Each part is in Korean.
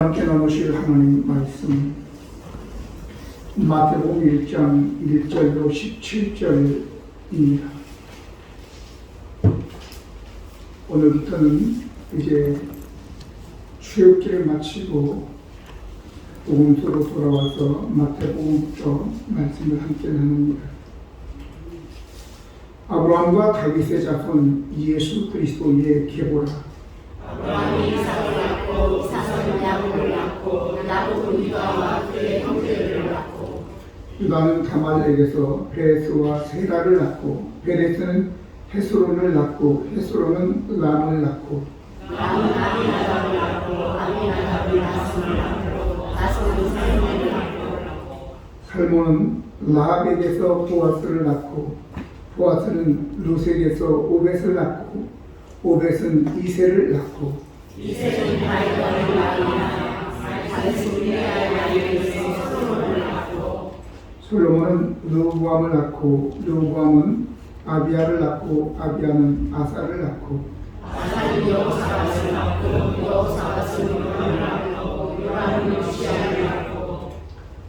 함께 나누실 하나님 말씀 마태복음 1장 1절로 17절입니다. 오늘부터는 이제 출애굽기를 마치고 복음서로 돌아와서 마태복음부터 말씀을 함께 나눕니다. 아브라함과 다윗의 자손 예수 그리스도의 계보라. 아브라함이 이삭을 낳고 이삭은 야곱을 낳고 야곱은 유다와 그의 형제들을 낳고 유다는 다말에게서 베레스와 세라를 낳고 베레스는 헤스론을 낳고 헤스론은 람을 낳고 람은 아미나답을 낳고 아미나답은 나손을 낳고 나손은 살몬을 낳고 살몬은 라합에게서 보아스를 낳고 보아스는 루색에서 오벳을 낳고 오벳은 이새를 낳고 이새는 다윗을 낳으나 다윗은 우리아의 아들에게서 솔로몬을 낳고 솔로몬은 르호보암을 낳고 르호보암은 아비야를 낳고 아비야는 아사를 낳고 아사는 여호사밧을 낳고 여호사밧은 요람을 낳고 요람은 우시아를 낳고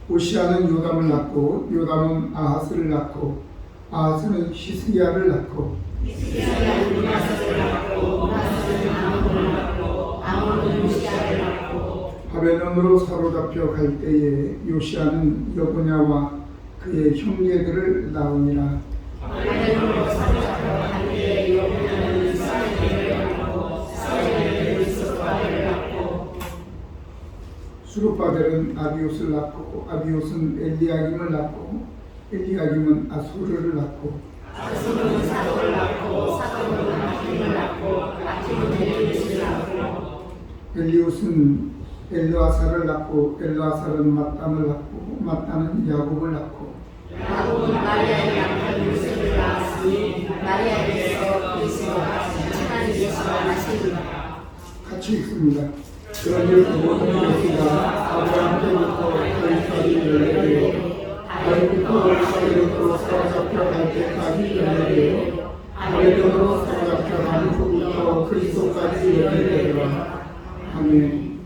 우시아는 요담을 낳고 요담은 아하스를 낳고 아하스는 히스기야를 낳고 히스기야는 문하세를 낳고 문하세는 아몬을 낳고 아몬은 요시야를 낳고 바벨론으로 사로잡혀 갈 때에 요시아는 여고냐와 그의 형제들을 낳으니라. 바벨론으로 사로잡혀 갈 때에 여고냐는 이스라엘을 낳고 이스라엘은 이스라엘을 낳고 수룹바벨은 아비옷을 낳고 아비옷은 엘리야김을 낳고 엘리야김은 아수르를 낳고 아수르는 사도를 낳고 사도는 아킴을 낳고 아킴은 엘리우스를 낳고 엘리웃은 엘르아사를 낳고 엘르아사는 mat단을 낳고 mat단은 야곱을 낳고 야곱은 마리아의 남편 요셉을 낳았으니 마리아에게서 그리스도가 천한 예수가 나시니라. 같이 읽습니다. 그런즉 모든 것이가 아브라함 때부터 다윗까지 연례되어 다윗부터 이스라엘로 사로잡혀 갈 때까지 연례되어 바벨론으로 사로잡혀 간 후부터 그리스도까지 연례되더라. 아멘.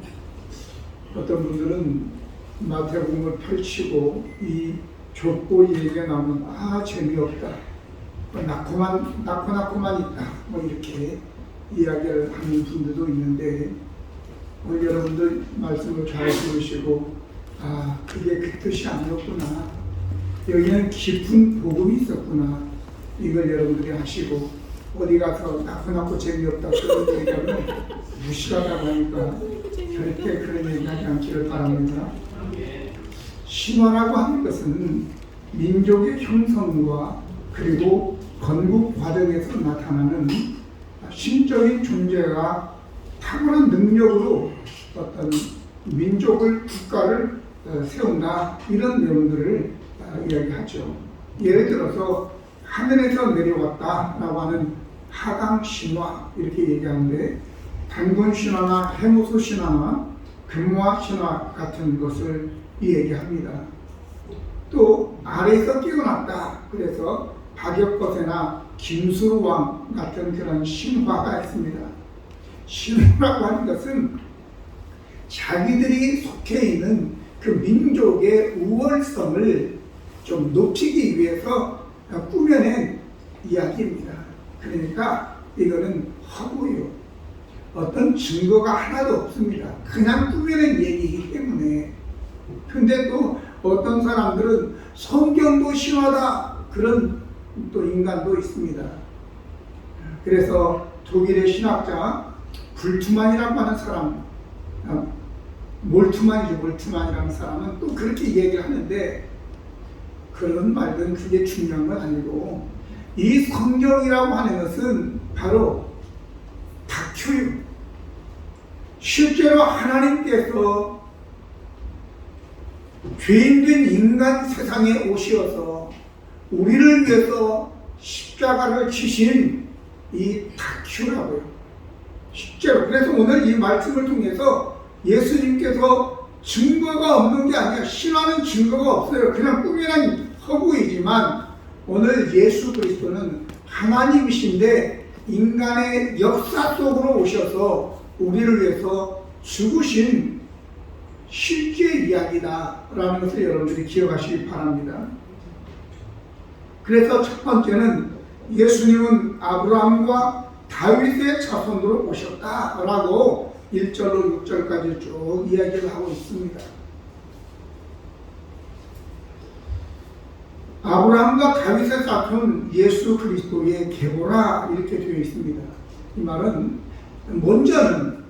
어떤 분들은 마태복음을 펼치고 이 좁고 얘기가 나오면 재미없다, 낳고만 있다, 뭐 이렇게 이야기를 하는 분들도 있는데 오늘 여러분들 말씀을 잘 들으시고 그게 그 뜻이 아니었구나, 여기는 깊은 복음이 있었구나, 이걸 여러분들이 하시고 어디 가서 낳고 재미없다 그런 얘기하면 무시하다고 하니까 절대 그런 얘기하지 않기를 바랍니다. 신화라고 하는 것은 민족의 형성과 그리고 건국 과정에서 나타나는 신적인 존재가 탁월한 능력으로 어떤 민족을, 국가를 세운다, 이런 내용들을 이야기하죠. 예를 들어서 하늘에서 내려왔다라고 하는 하강 신화 이렇게 얘기하는데, 단군 신화나 해무소 신화나 금화 신화 같은 것을 얘기합니다. 또 아래에서 깨어났다, 그래서 박역거세나 김수왕 같은 그런 신화가 있습니다. 신화라고 하는 것은 자기들이 속해 있는 그 민족의 우월성을 좀 높이기 위해서 꾸며낸 이야기입니다. 그러니까 이거는 허구요, 어떤 증거가 하나도 없습니다. 그냥 꾸며낸 얘기이기 때문에. 근데 또 어떤 사람들은 성경도 신화다, 그런 또 인간도 있습니다. 그래서 독일의 신학자 불트만이라고 하는 사람, 몰트만이라는 사람은 또 그렇게 얘기를 하는데, 그런 말은 그게 중요한 건 아니고, 이 성경이라고 하는 것은 바로 다큐요. 실제로 하나님께서 죄인된 인간 세상에 오셔서 우리를 위해서 십자가를 지신 이 다큐라고요. 실제로. 그래서 오늘 이 말씀을 통해서 예수님께서 증거가 없는 게 아니라, 신화는 증거가 없어요. 그냥 꾸며낸 허구이지만 오늘 예수 그리스도는 하나님이신데 인간의 역사 속으로 오셔서 우리를 위해서 죽으신 실제 이야기다라는 것을 여러분들이 기억하시기 바랍니다. 그래서 첫 번째는 예수님은 아브라함과 다윗의 자손으로 오셨다라고 1절로 6절까지 쭉 이야기를 하고 있습니다. 아브라함과 다윗의 자손 예수 그리스도의 계보라 이렇게 되어 있습니다. 이 말은 먼저는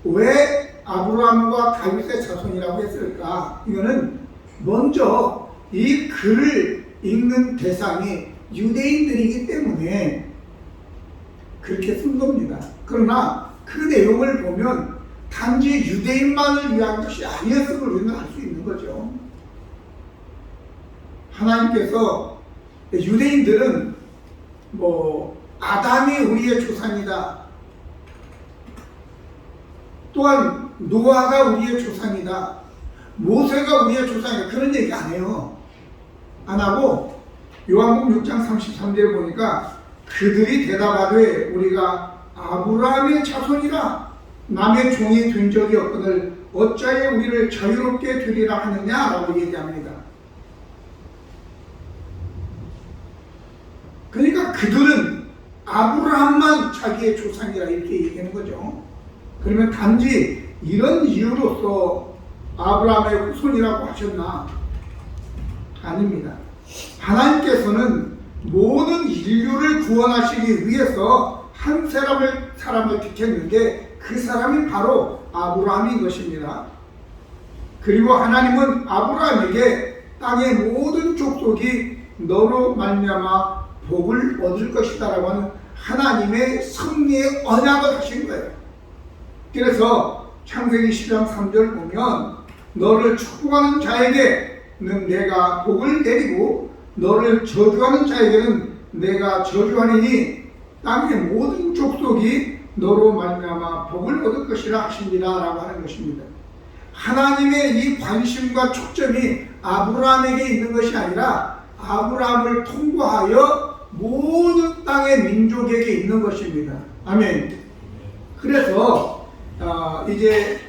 왜 아브라함과 다윗의 자손이라고 했을까? 이거는 먼저 이 글을 읽는 대상이 유대인들이기 때문에 그렇게 쓴 겁니다. 그러나 그 내용을 보면 단지 유대인만을 위한 것이 아니었음을 우리는 알 수 있는 거죠. 하나님께서 유대인들은 아담이 우리의 조상이다, 또한 노아가 우리의 조상이다, 모세가 우리의 조상이다, 그런 얘기 안 해요. 안 하고 요한복음 6장 33절에 보니까 그들이 대답하되 우리가 아브라함의 자손이라 남의 종이 된 적이 없거늘 어찌하여 우리를 자유롭게 되리라 하느냐라고 얘기합니다. 그러니까 그들은 아브라함만 자기의 조상이라 이렇게 얘기하는 거죠. 그러면 단지 이런 이유로서 아브라함의 후손이라고 하셨나? 아닙니다. 하나님께서는 모든 인류를 구원하시기 위해서 한 사람을 택했는데 그 사람이 바로 아브라함인 것입니다. 그리고 하나님은 아브라함에게 땅의 모든 족속이 너로 말미암아 복을 얻을 것이다 라고 하는 하나님의 섭리의 언약을 하신 거예요. 그래서 창세기 10장 3절 보면 너를 축복하는 자에게는 내가 복을 내리고 너를 저주하는 자에게는 내가 저주하리니 땅의 모든 족속이 너로 말미암아 복을 얻을 것이라 하십니다 라고 하는 것입니다. 하나님의 이 관심과 초점이 아브라함에게 있는 것이 아니라 아브라함을 통과하여 모든 땅의 민족에게 있는 것입니다. 아멘. 그래서 이제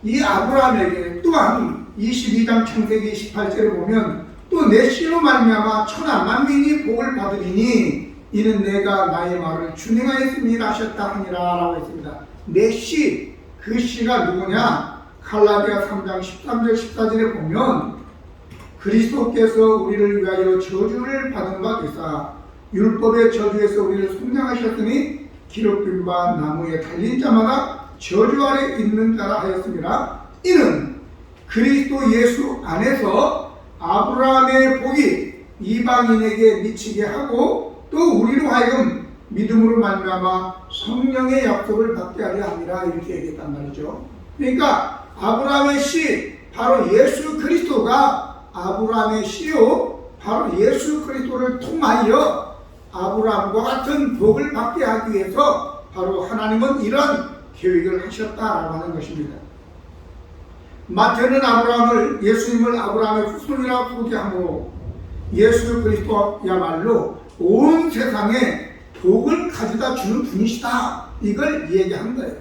이 아브라함에게 또한 22장 창세기 18절에 보면 또 내 씨로 말미암아 천하 만민이 복을 받으리니 이는 내가 나의 말을 준행하였습니다 하셨다 하니라 라고 했습니다. 내 씨, 그 씨가 누구냐? 갈라디아 3장 13절 14절에 보면 그리스도께서 우리를 위하여 저주를 받은 바 되사 율법의 저주에서 우리를 속량하셨으니 기록된 바 나무에 달린 자마다 저주 아래 있는 자라 하였습니다. 이는 그리스도 예수 안에서 아브라함의 복이 이방인에게 미치게 하고 또 우리로 하여금 믿음으로 말미암아 성령의 약속을 받게 하려 함이라 이렇게 얘기했단 말이죠. 그러니까 아브라함의 씨 바로 예수 그리스도가 아브라함의 씨요 바로 예수 그리스도를 통하여 아브라함과 같은 복을 받게 하기 위해서 바로 하나님은 이런 계획을 하셨다라고 하는 것입니다. 마태는 예수님을 아브라함의 후손이라고 소개하므로 예수 그리스도야말로 온 세상에 복을 가져다 주는 분이시다 이걸 얘기한 거예요.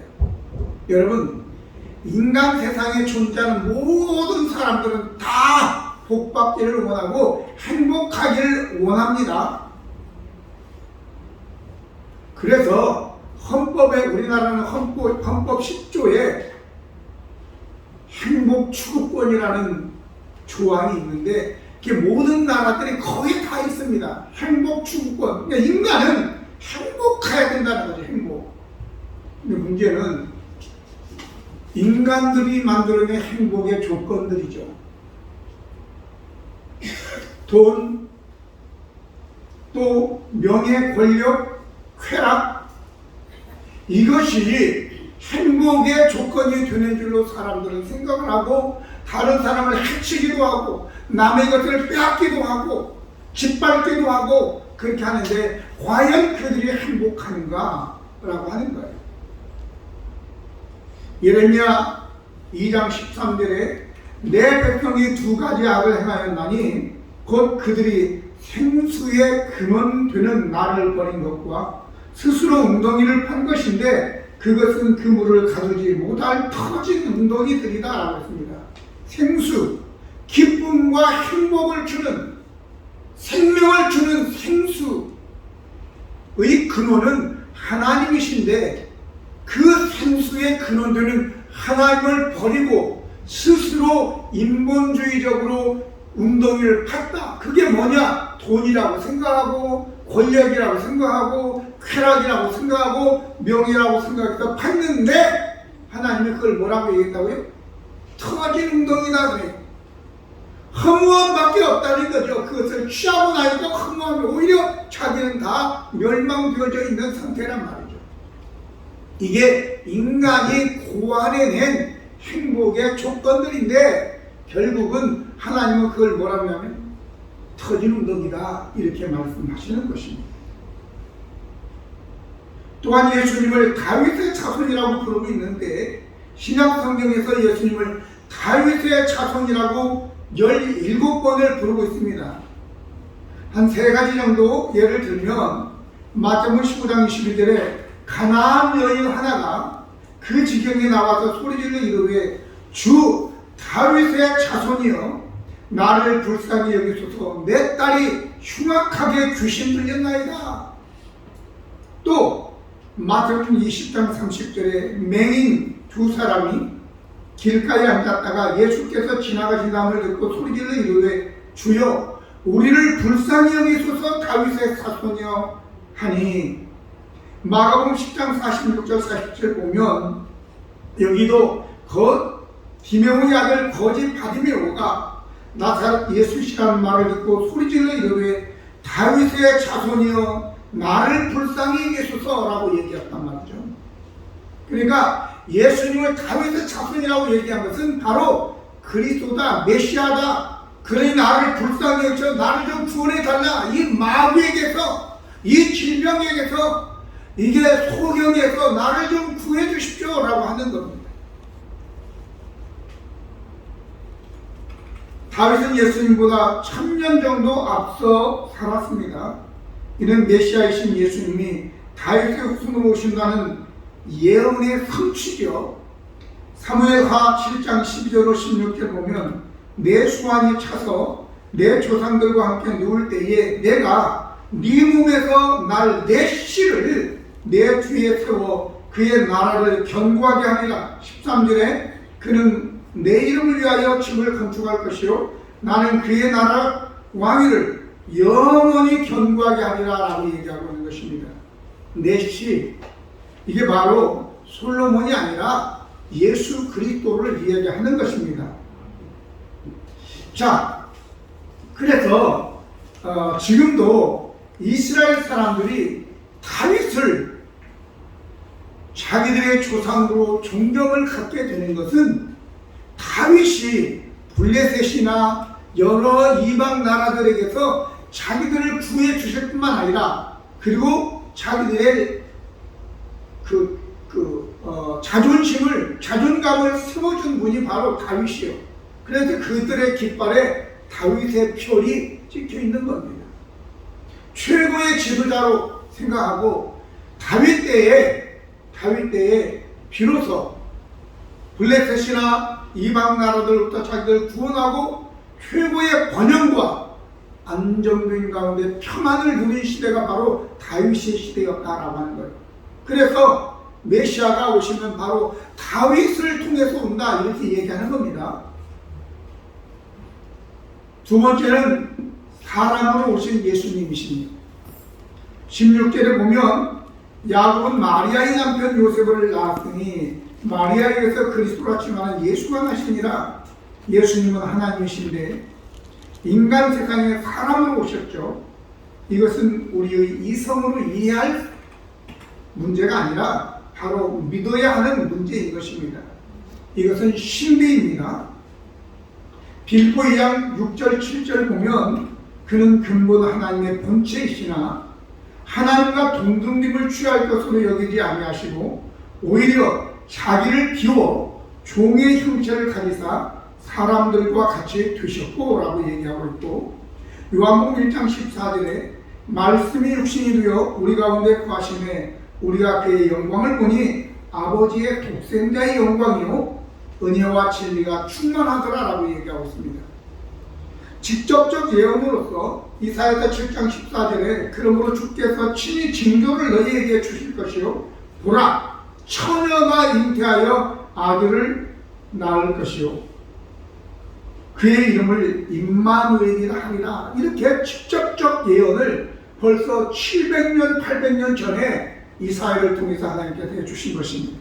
여러분, 인간 세상에 존재하는 모든 사람들은 다 복받기를 원하고 행복하기를 원합니다. 그래서 우리나라는 헌법 10조에 행복 추구권이라는 조항이 있는데 그게 모든 나라들이 거의 다 있습니다. 행복 추구권. 그러니까 인간은 행복해야 된다는 거죠. 행복. 근데 문제는 인간들이 만들어낸 행복의 조건들이죠. 돈, 또 명예, 권력, 쾌락, 이것이 행복의 조건이 되는 줄로 사람들은 생각을 하고 다른 사람을 해치기도 하고 남의 것을 빼앗기도 하고 짓밟기도 하고 그렇게 하는데 과연 그들이 행복한가? 라고 하는 거예요. 예레미야 2장 13절에 내 백성이 두 가지 악을 행하였나니 곧 그들이 생수의 근원 되는 나를 버린 것과 스스로 웅덩이를 판 것인데 그것은 그 물을 가두지 못할 터진 웅덩이들이다라고 했습니다. 생수, 기쁨과 행복을 주는, 생명을 주는 생수의 근원은 하나님이신데, 그 생수의 근원되는 하나님을 버리고 스스로 인본주의적으로 웅덩이를 팠다. 그게 뭐냐? 돈이라고 생각하고, 권력이라고 생각하고, 쾌락이라고 생각하고, 명예라고 생각해서 팠는데, 하나님이 그걸 뭐라고 얘기했다고요? 터진 웅덩이다 그래요. 허무함밖에 없다는 거죠. 그것을 취하고 나니까 허무함이, 오히려 자기는 다 멸망되어져 있는 상태란 말이죠. 이게 인간이 고안해낸 행복의 조건들인데, 결국은 하나님은 그걸 뭐라고 하냐면 터진 웅덩이다 이렇게 말씀하시는 것입니다. 또한 예수님을 다윗의 자손이라고 부르고 있는데, 신약 성경에서 예수님을 다윗의 자손이라고 17번을 부르고 있습니다. 한 3가지 정도 예를 들면, 마태복음 19장 22절에 가나안 여인 하나가 그 지경에 나와서 소리질러 이르되, 주 다윗의 자손이여 나를 불쌍히 여기소서, 내 딸이 흉악하게 귀신 들렸나이다. 또 마태복음 20장 30절에 맹인 2사람이 길가에 앉았다가 예수께서 지나가신 다음을 듣고 소리질러 이르되, 주여 우리를 불쌍히 여기소서, 다윗의 자손이여 하니, 마가복음 10장 46절 47절 보면 여기도 디메오의 아들 거지 바디메오가 나사렛 예수시라는 말을 듣고 소리질러 이르되, 다윗의 자손이여 나를 불쌍히 여기소서라고 얘기했단 말이죠. 그러니까 예수님을 다윗의 자손이라고 얘기한 것은 바로 그리스도다, 메시아다, 그러니 나를 불쌍히 여기서 나를 좀 구원해달라, 이 마귀에게서, 이 질병에게서, 이게 소경에서 나를 좀 구해 주십시오 라고 하는 겁니다. 다윗은 예수님보다 1000년 정도 앞서 살았습니다. 이는 메시아이신 예수님이 다윗의 후손으로 오신다는 예언의 성취죠. 사무엘하 7장 12절로 16절 보면, 내 수완이 차서 내 조상들과 함께 누울 때에 내가 네 몸에서 날 내 씨를 내 뒤에 세워 그의 나라를 견고하게 하리라. 13절에 그는 내 이름을 위하여 집을 건축할 것이요 나는 그의 나라 왕위를 영원히 견고하게 하리라 라고 얘기하고 있는 것입니다. 내 씨, 이게 바로 솔로몬이 아니라 예수 그리스도를 이야기하는 것입니다. 자, 그래서 지금도 이스라엘 사람들이 다윗을 자기들의 조상으로 존경을 갖게 되는 것은, 다윗이 블레셋이나 여러 이방 나라들에게서 자기들을 구해 주실 뿐만 아니라, 그리고 자기들의 자존감을 세워준 분이 바로 다윗이요. 그래서 그들의 깃발에 다윗의 표리 찍혀 있는 겁니다. 최고의 지도자로 생각하고, 다윗 때에 비로소 블레셋이나 이방 나라들부터 자기들 구원하고 최고의 번영과 안정된 가운데 평안을 누린 시대가 바로 다윗의 시대였다라고 하는 거예요. 그래서 메시아가 오시면 바로 다윗을 통해서 온다 이렇게 얘기하는 겁니다. 두 번째는 사람으로 오신 예수님이십니다. 16절에 보면 야곱은 마리아의 남편 요셉을 낳았으니 마리아에게서 그리스도같이 많은 예수가 나시니라. 예수님은 하나님이신데 인간 세상에 사람으로 오셨죠. 이것은 우리의 이성으로 이해할 문제가 아니라 바로 믿어야 하는 문제인 것입니다. 이것은 신비입니다. 빌보 2장 6절 7절 보면 그는 근본 하나님의 본체이시나 하나님과 동등림을 취할 것으로 여기지 아니하시고 오히려 자기를 비워 종의 형체를 가지사 사람들과 같이 되셨고 라고 얘기하고 있고, 요한복음 1장 14절에 말씀이 육신이 되어 우리 가운데 거하심에 우리가 그의 영광을 보니 아버지의 독생자의 영광이요 은혜와 진리가 충만하더라라고 얘기하고 있습니다. 직접적 예언으로서 이사야서 7장 14절에 그러므로 주께서 친히 징조를 너희에게 주실 것이요 보라 처녀가 잉태하여 아들을 낳을 것이요 그의 이름을 임마누엘이라 하리라. 이렇게 직접적 예언을 벌써 700년 800년 전에 이사야를 통해서 하나님께서 해주신 것입니다.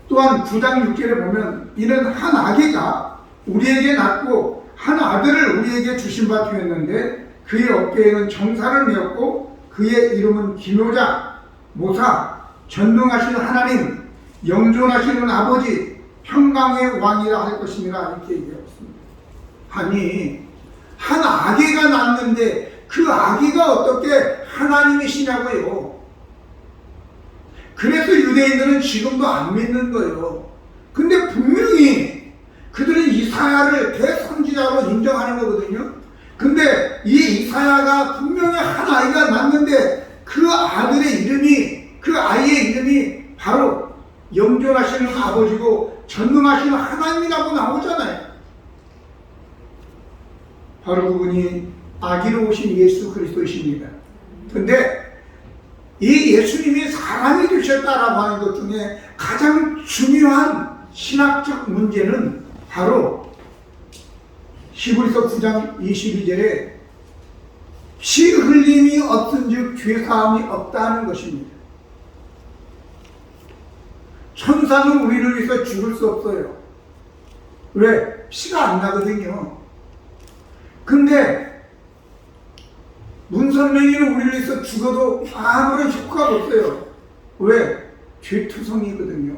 또한 9장 6절에 보면 이는 한 아기가 우리에게 낳고 한 아들을 우리에게 주신 바 되었는데 그의 어깨에는 정사를 메었고 그의 이름은 기묘자 모사 전능하시는 하나님 영존하시는 아버지 평강의 왕이라 할 것입니다. 이렇게 얘기하고 있습니다. 아니 한 아기가 낳았는데 그 아기가 어떻게 하나님이시냐고요. 그래서 유대인들은 지금도 안 믿는 거예요. 근데 분명히 그들은 이사야를 대선지자로 인정하는 거거든요. 근데 이 이사야가 분명히 한 아이가 낳는데 그 아들의 이름이 그 아이의 이름이 바로 영존하시는 아버지고 전능하시는 하나님이라고 나오잖아요. 바로 그분이 아기로 오신 예수 그리스도이십니다. 근데 이 예수님이 사람이 되셨다라고 하는 것 중에 가장 중요한 신학적 문제는 바로 히브리서 9장 22절에 피 흘림이 없은즉 죄사함이 없다는 것입니다. 천사는 우리를 위해서 죽을 수 없어요. 왜? 피가 안 나거든요. 근데 문선명이는 우리를 위해서 죽어도 아무런 효과가 없어요. 왜? 죄투성이거든요.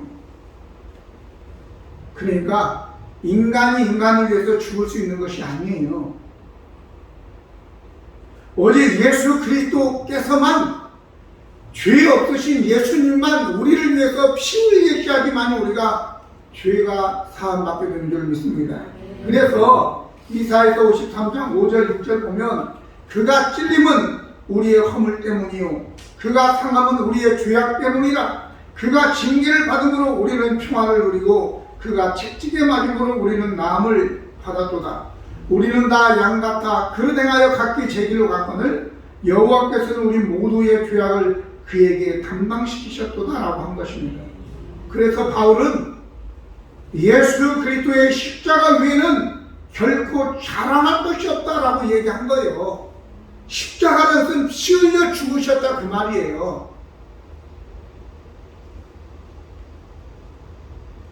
그러니까 인간이 인간을 위해서 죽을 수 있는 것이 아니에요. 오직 예수 그리스도께서만 죄 없으신 예수님만 우리를 위해서 피 흘리게 하기만이 우리가 죄가 사함받게 되는 줄 믿습니다. 그래서 이사야서 53장 5절 6절 보면 그가 찔림은 우리의 허물 때문이요 그가 상함은 우리의 죄악 때문이라. 그가 징계를 받음으로 우리는 평화를 누리고 그가 채찍에 맞음으로 우리는 나음을 받았도다. 우리는 다 양같아 그릇 행하여 각기 제 길로 갔거늘 여호와께서는 우리 모두의 죄악을 그에게 담당시키셨도다 라고 한 것입니다. 그래서 바울은 예수 그리스도의 십자가 위에는 결코 자랑할 것이 없다라고 얘기한 거예요. 십자가라는 것은 피 흘려 죽으셨다 그 말이에요.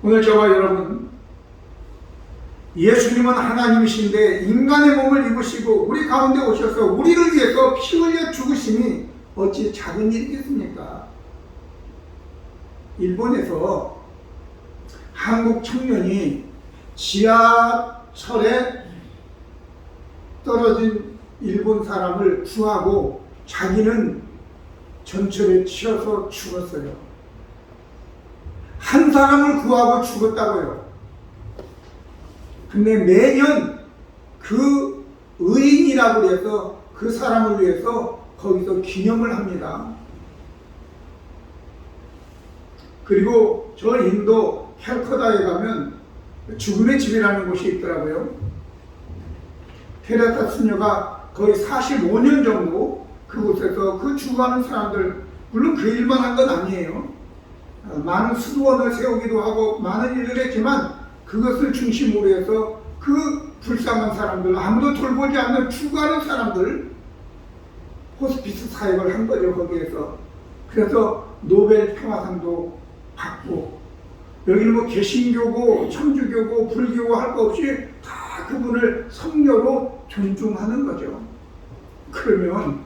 오늘 저와 여러분 예수님은 하나님이신데 인간의 몸을 입으시고 우리 가운데 오셔서 우리를 위해서 피 흘려 죽으심이 어찌 작은 일이겠습니까? 일본에서 한국 청년이 지하철에 떨어진 일본 사람을 구하고 자기는 전철에 치여서 죽었어요. 한 사람을 구하고 죽었다고요. 근데 매년 그 의인이라고 해서 그 사람을 위해서 거기서 기념을 합니다. 그리고 저 인도 캘커다에 가면 죽음의 집이라는 곳이 있더라고요. 테레사 수녀가 거의 45년 정도 그곳에서 그 죽어가는 사람들, 물론 그 일만 한 건 아니에요. 많은 수도원을 세우기도 하고 많은 일을 했지만 그것을 중심으로 해서 그 불쌍한 사람들, 아무도 돌보지 않는 죽어가는 사람들 호스피스 사역을 한 거죠. 거기에서. 그래서 노벨 평화상도 받고, 여기는 뭐 개신교고 천주교고 불교고 할 거 없이 다 그분을 성녀로 존중하는 거죠. 그러면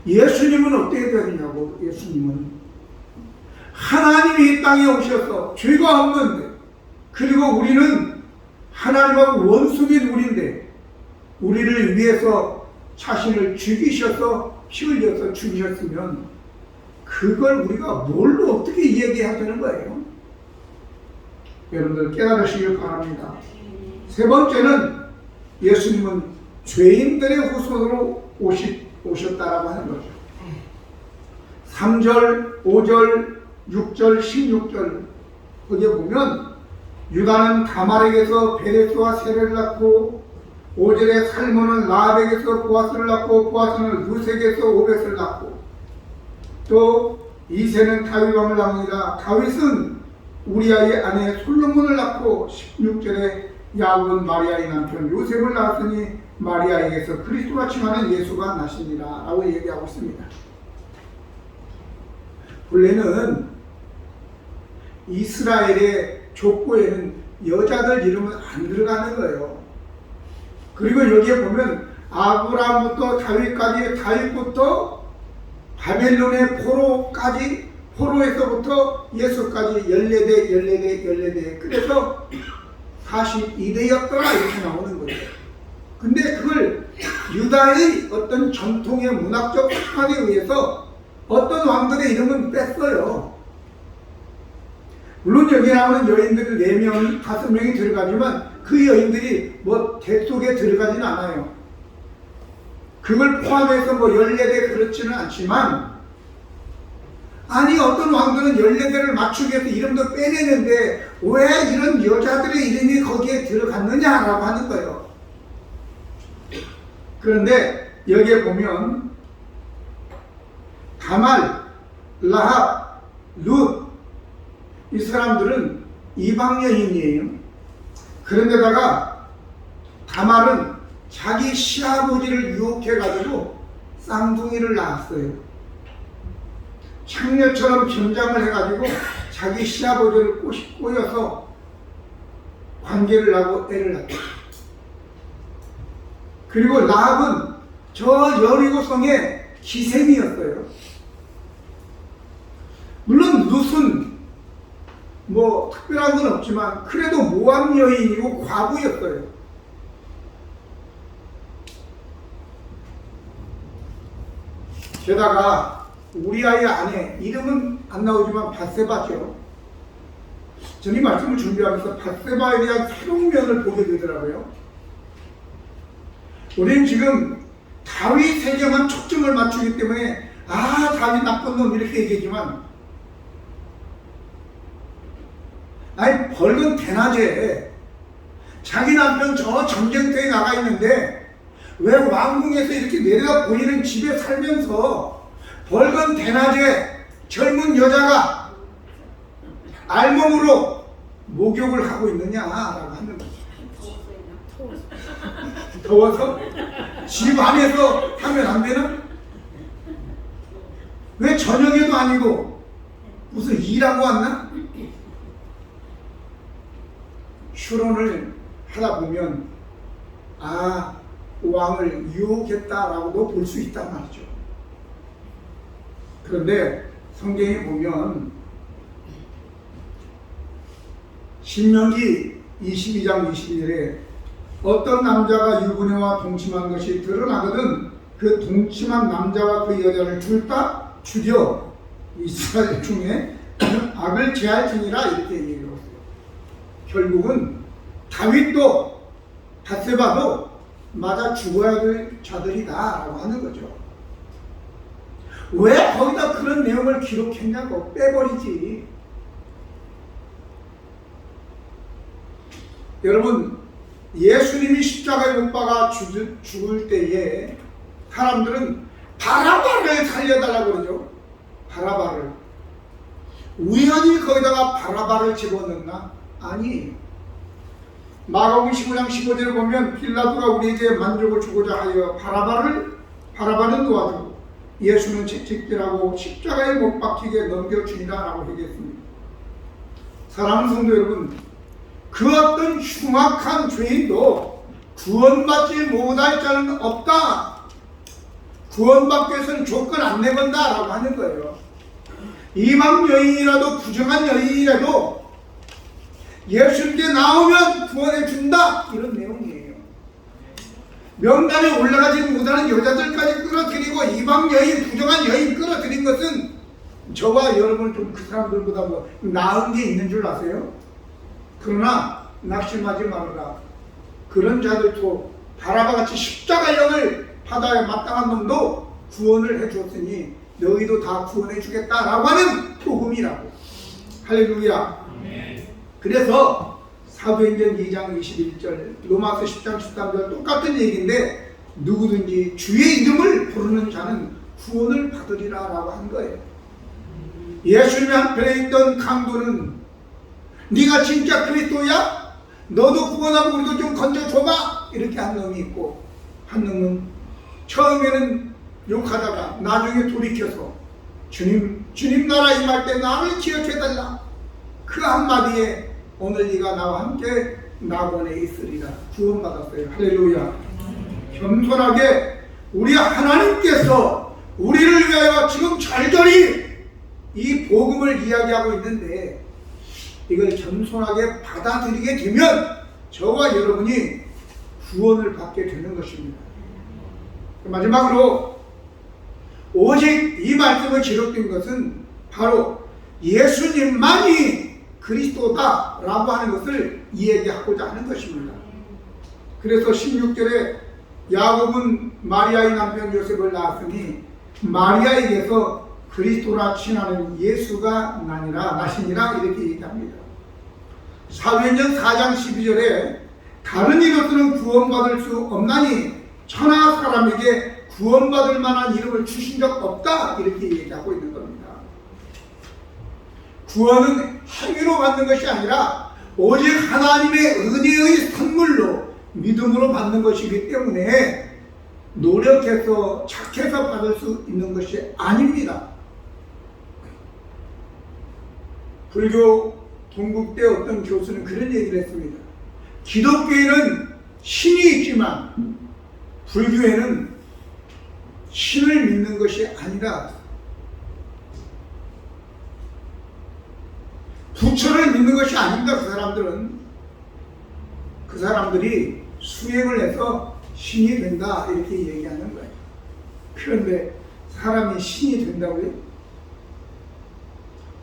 예수님은 어떻게 되느냐고. 예수님은 하나님이 이 땅에 오셔서 죄가 없는데, 그리고 우리는 하나님하고 원수인 우리인데 우리를 위해서 자신을 죽이셔서 피 흘려서 죽이셨으면 그걸 우리가 뭘로 어떻게 이야기해야 되는 거예요? 여러분들 깨달으시길 바랍니다. 세 번째는 예수님은 죄인들의 후손으로 오셨다라고 하는 거죠. 3절, 5절, 6절 16절 거기에 보면 유다는 다말에게서 베레스와 세레를 낳고 5절에 살몬은 라합에게서 보아스를 낳고 보아스는 루색에서 오벳을 낳고 또 이새는 다윗 왕을 낳으니라. 다윗은 우리아의 아내 솔로몬을 낳고 16절에 야곱은 마리아의 남편 요셉을 낳았으니 마리아에게서 그리스도와 칭하는 예수가 나시니라 라고 얘기하고 있습니다. 본래는 이스라엘의 족보에는 여자들 이름은 안 들어가는 거예요. 그리고 여기에 보면 아브라함부터 다윗까지, 다윗부터 바벨론의 포로까지, 포로에서부터 예수까지 14대 그래서 42대였더라 이렇게 나오는 거예요. 근데 그걸 유다의 어떤 전통의 문학적 습관에 의해서 어떤 왕들의 이름은 뺐어요. 물론 여기 나오는 여인들이 4명, 5명이 들어가지만 그 여인들이 뭐 대속에 들어가지는 않아요. 그걸 포함해서 뭐 14대 그렇지는 않지만, 아니 어떤 왕들은 14대를 맞추기 위해서 이름도 빼내는데 왜 이런 여자들의 이름이 거기에 들어갔느냐라고 하는 거예요. 그런데 여기에 보면 다말, 라합, 룻 이 사람들은 이방 여인이에요. 그런데다가 다말은 자기 시아버지를 유혹해가지고 쌍둥이를 낳았어요. 창녀처럼 변장을 해가지고 자기 시아버지를 꼬여서 관계를 하고 애를 낳았다. 그리고 라합은 저 여리고성의 기생이었어요. 물론 룻은 뭐 특별한 건 없지만 그래도 모함 여인이고 과부였어요. 게다가 우리아의 아내, 이름은 안 나오지만 밧세바죠. 저는 이 말씀을 준비하면서 밧세바에 대한 새로운 면을 보게 되더라고요. 우리는 지금 다윗에게만 초점을 맞추기 때문에 다윗 나쁜 놈 이렇게 얘기하지만, 아니 벌건 대낮에 자기 남편 저 전쟁터에 나가 있는데 왜 왕궁에서 이렇게 내려다 보이는 집에 살면서 벌건 대낮에 젊은 여자가 알몸으로 목욕을 하고 있느냐라고 하는 거죠. 더워서? 집 안에서 하면 안 되나? 왜 저녁에도 아니고 무슨 일하고 왔나? 추론을 하다 보면 왕을 유혹했다라고도 볼 수 있단 말이죠. 그런데 성경에 보면 신명기 22장 21절에 어떤 남자가 유부녀와 동침한 것이 드러나거든 그 동침한 남자와 그 여자를 둘 다 죽여 이스라엘 중에 악을 제할지니라 이렇게 얘기해요. 결국은 다윗도 밧세바도 맞아 죽어야 될 자들이다 라고 하는 거죠. 왜 거기다 그런 내용을 기록했냐고. 빼버리지. 여러분, 예수님이 십자가에 못 박아 죽을 때에 사람들은 바라바를 살려달라고 그러죠. 바라바를. 우연히 거기다가 바라바를 집어넣나? 아니, 마가복음 15장 15절을 보면 빌라도가 우리에게 만족을 주고자 하여 바라바는 놓아주고 예수는 채찍질하고 십자가에 못 박히게 넘겨주니라 라고 얘기했습니다. 사랑하는 성도 여러분, 그 어떤 흉악한 죄인도 구원받지 못할 자는 없다. 구원받기 위해서는 조건 안 내건다 라고 하는 거예요. 이방 여인이라도 부정한 여인이라도 예수님께 나오면 구원해 준다 이런 내용이에요. 명단에 올라가지 못하는 여자들까지 끌어들이고 이방 여인, 부정한 여인 끌어들인 것은 저와 여러분 좀 그 사람들보다 뭐 나은 게 있는 줄 아세요? 그러나 낙심하지 말아라. 그런 자들도 바라바같이 십자가형을 바다에 마땅한 놈도 구원을 해주었으니 너희도 다 구원해 주겠다라고 하는 복음이라고. 할렐루야. 그래서 사도행전 2장 21절, 로마서 10장 13절 똑같은 얘기인데 누구든지 주의 이름을 부르는 자는 구원을 받으리라 라고 한 거예요. 예수님 한편에 있던 강도는 네가 진짜 그리스도야? 너도 구원하고 우리도 좀 건져줘봐! 이렇게 한 놈이 있고, 한 놈은 처음에는 욕하다가 나중에 돌이켜서 주님 나라 임할 때 나를 기억해달라. 그 한마디에 오늘 네가 나와 함께 낙원에 있으리라 구원받았어요. 할렐루야. 겸손하게 우리 하나님께서 우리를 위하여 지금 절절히 이 복음을 이야기하고 있는데 이걸 겸손하게 받아들이게 되면 저와 여러분이 구원을 받게 되는 것입니다. 마지막으로 오직 이 말씀에 기록된 것은 바로 예수님만이 그리스도다 라고 하는 것을 이야기하고자 하는 것입니다. 그래서 16절에 야곱은 마리아의 남편 요셉을 낳았으니 마리아에게서 그리스도라 칭하는 예수가 나시니라 이렇게 얘기합니다. 사도행전 4장 12절에 다른 이로서는 구원받을 수 없나니 천하 사람에게 구원받을 만한 이름을 주신 적 없다 이렇게 얘기하고 있는 겁니다. 구원은 행위로 받는 것이 아니라 오직 하나님의 은혜의 선물로 믿음으로 받는 것이기 때문에 노력해서 착해서 받을 수 있는 것이 아닙니다. 불교 동국대 어떤 교수는 그런 얘기를 했습니다. 기독교에는 신이 있지만 불교에는 신을 믿는 것이 아니라 부처를 믿는 것이 아닙니다. 그 사람들이 수행을 해서 신이 된다 이렇게 얘기하는 거예요. 그런데 사람이 신이 된다고요?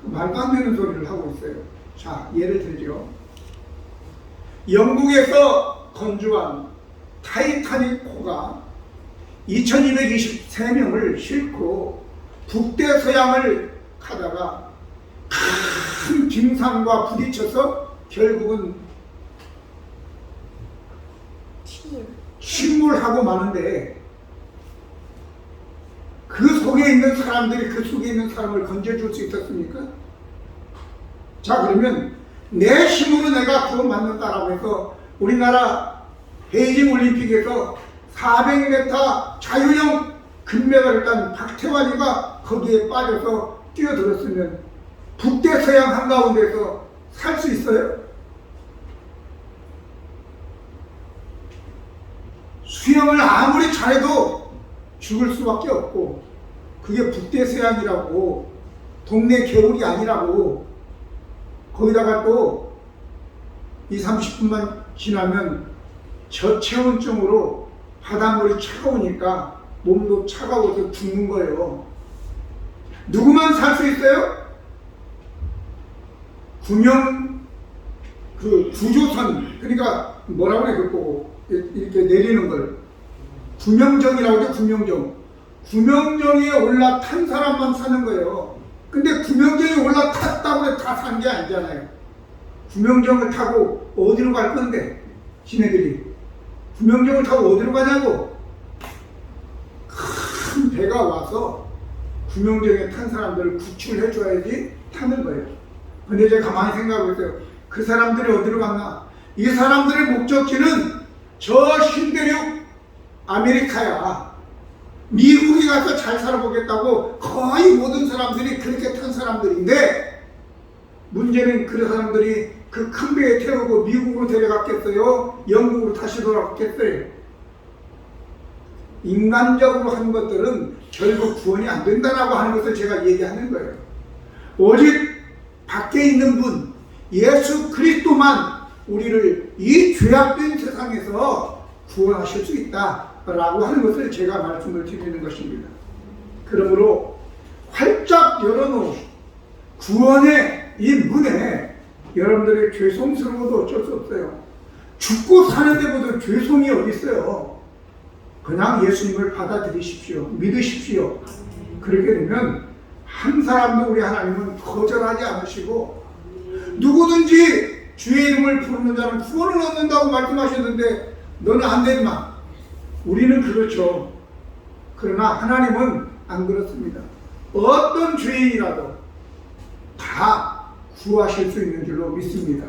말도 안 되는 소리를 하고 있어요. 자, 예를 들죠. 영국에서 건조한 타이타닉호가 2223명을 싣고 북대서양을 가다가 큰 빙산과 부딪혀서 결국은 침몰하고 마는데 그 속에 있는 사람들이 그 속에 있는 사람을 건져줄 수 있었습니까? 자, 그러면 내 힘으로 내가 구원받는다라고 해서 우리나라 베이징 올림픽에서 400m 자유형 금메달을 딴 박태환이가 거기에 빠져서 뛰어들었으면 북대서양 한가운데서 살 수 있어요? 수영을 아무리 잘해도 죽을 수밖에 없고 그게 북대서양이라고 동네 겨울이 아니라고 거기다가 또 20-30분만 지나면 저체온증으로 바닷물이 차가우니까 몸도 차가워서 죽는 거예요. 누구만 살 수 있어요? 구조선, 그러니까 뭐라고 그래, 그거 이렇게 내리는 걸 구명정이라고 하죠. 구명정에 올라탄 사람만 사는 거예요. 근데 구명정에 올라탔다고 해서 다 산 게 아니잖아요. 구명정을 타고 어디로 갈 건데 지네들이 구명정을 타고 어디로 가냐고. 큰 배가 와서 구명정에 탄 사람들을 구출해 줘야지 타는 거예요. 근데 제가 가만히 생각해보세요. 그 사람들이 어디로 갔나? 이 사람들의 목적지는 저 신대륙 아메리카야. 미국에 가서 잘 살아보겠다고 거의 모든 사람들이 그렇게 탄 사람들인데, 문제는 그 사람들이 그 큰 배에 태우고 미국으로 데려갔겠어요? 영국으로 다시 돌아갔겠어요? 인간적으로 한 것들은 결국 구원이 안 된다라고 하는 것을 제가 얘기하는 거예요. 오직 밖에 있는 분, 예수 그리스도만 우리를 이 죄악된 세상에서 구원하실 수 있다라고 하는 것을 제가 말씀을 드리는 것입니다. 그러므로 활짝 열어놓은 구원의 이 문에 여러분들의 죄송스러워도 어쩔 수 없어요. 죽고 사는 데보다 죄송이 어디 있어요. 그냥 예수님을 받아들이십시오. 믿으십시오. 그렇게 되면 한 사람도 우리 하나님은 거절하지 않으시고 누구든지 주의 이름을 부르는 자는 구원을 얻는다고 말씀하셨는데 너는 안 되지만 우리는 그렇죠. 그러나 하나님은 안 그렇습니다. 어떤 죄인이라도 다 구하실 수 있는 줄로 믿습니다.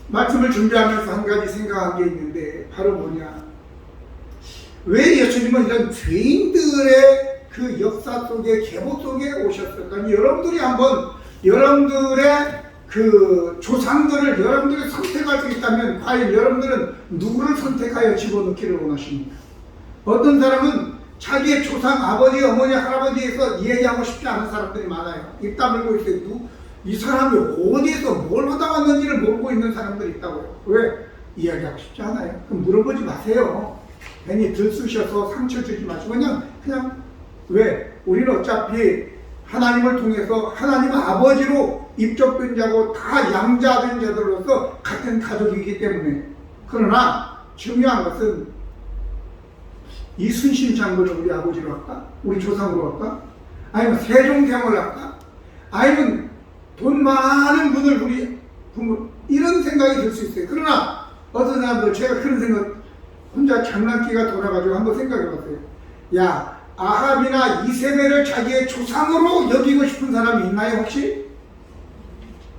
말씀을 준비하면서 한 가지 생각한 게 있는데 바로 뭐냐, 왜 예수님은 이런 죄인들의 그 역사 속에 계보 속에 오셨을까? 여러분들이 한번 여러분들의 그 조상들을 여러분들이 선택할 수 있다면 과연 여러분들은 누구를 선택하여 집어넣기를 원하십니까? 어떤 사람은 자기의 조상 아버지, 어머니, 할아버지에서 이야기하고 싶지 않은 사람들이 많아요. 입 다물고 있어도 이 사람이 어디에서 뭘 하다 왔는지를 모르고 있는 사람들이 있다고요. 왜? 이야기하고 싶지 않아요. 그럼 물어보지 마세요. 괜히 들쑤셔서 상처 주지 마시고 그냥 왜? 우리는 어차피 하나님을 통해서 하나님 아버지로 입적된 자고 다 양자된 자들로서 같은 가족이기 때문에. 그러나 중요한 것은 이순신 장군을 우리 아버지로 할까? 우리 조상으로 할까? 아니면 세종대왕을 할까? 아니면 돈 많은 분을 우리 부모, 이런 생각이 들 수 있어요. 그러나 어떤 사람들, 제가 그런 생각, 혼자 장난기가 돌아가지고 한번 생각해봤어요. 야, 아합이나 이세벨을 자기의 조상으로 여기고 싶은 사람이 있나요 혹시?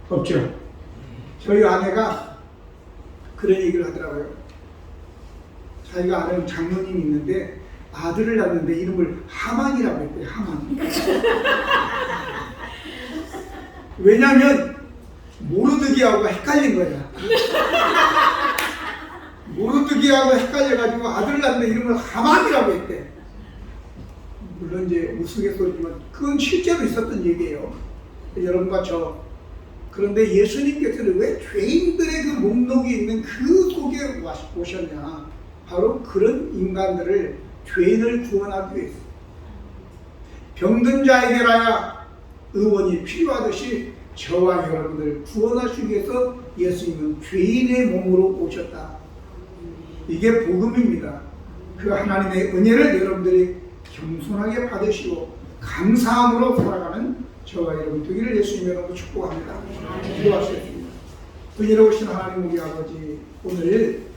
없죠. 저희 아내가 그런 얘기를 하더라고요. 자기가 아는 장모님이 있는데 아들을 낳는데 이름을 하만이라고 했대요. 하만. 왜냐하면 모르드기하고 헷갈린 거야. 모르드기하고 헷갈려가지고 아들을 낳는데 이름을 하만이라고 했대. 물론 이제 우스갯소리지만 그건 실제로 있었던 얘기예요. 여러분과 저. 그런데 예수님께서는 왜 죄인들의 그 목록이 있는 그 속에 오셨냐? 바로 그런 인간들을, 죄인을 구원하기 위해서. 병든 자에게라야 의원이 필요하듯이 저와 여러분들 구원하시기 위해서 예수님은 죄인의 몸으로 오셨다. 이게 복음입니다. 그 하나님의 은혜를 여러분들이 겸손하게 받으시고 감사함으로 살아가는 저와 여러분 되기를 예수님의 이름으로 축복합니다. 기도하시겠습니다. 은혜로우신 하나님 우리 아버지, 오늘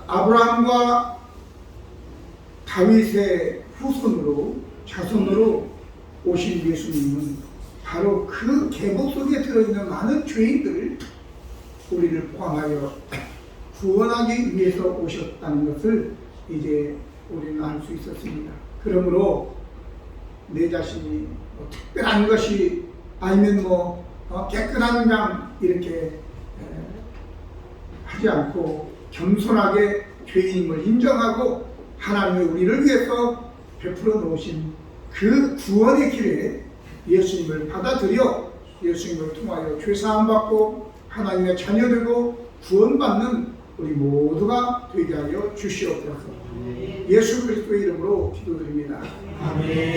아브라함과 다윗의 후손으로 자손으로 오신 예수님은 바로 그 계보 속에 들어있는 많은 죄인들을 우리를 포함하여 구원하기 위해서 오셨다는 것을 이제 우리는 알 수 있었습니다. 그러므로 내 자신이 뭐 특별한 것이 아니면 깨끗한 장 이렇게 하지 않고 겸손하게 죄인임을 인정하고 하나님의 우리를 위해서 베풀어 놓으신 그 구원의 길에 예수님을 받아들여 예수님을 통하여 죄사함 받고 하나님의 자녀되고 구원받는 우리 모두가 되게 하여 주시옵소서. 예수 그리스도의 이름으로 기도드립니다. 아멘.